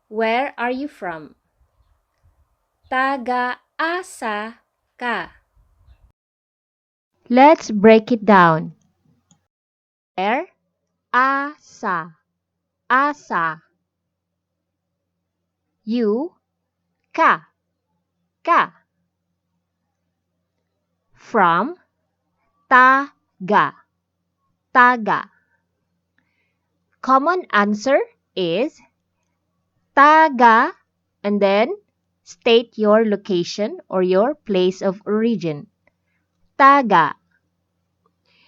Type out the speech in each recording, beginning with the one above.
Where are you from? Taga-asa ka? Let's break it down. Where? Asa. Asa. You? Ka. Ka. From? Taga. Taga. Common answer is taga and then state your location or your place of origin. Taga.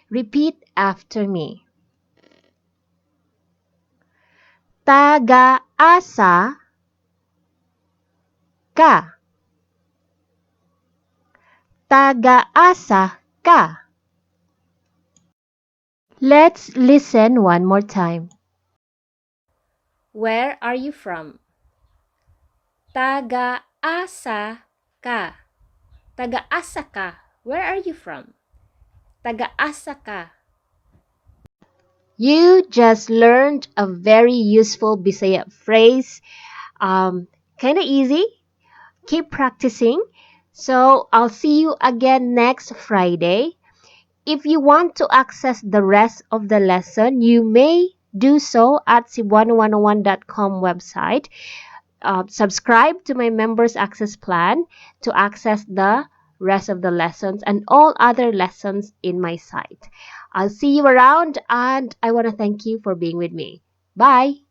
Repeat after me. Taga-asa ka. Taga-asa ka. Let's listen one more time. Where are you from? Taga-asa ka? Taga-asa ka? Where are you from? Taga-asa ka? You just learned a very useful Bisaya phrase. Kind of easy. Keep practicing. So I'll see you again next Friday. If you want to access the rest of the lesson, you may do so at Cebuano101.com website. Subscribe to my members access plan to access the rest of the lessons and all other lessons in my site. I'll see you around and I want to thank you for being with me. Bye.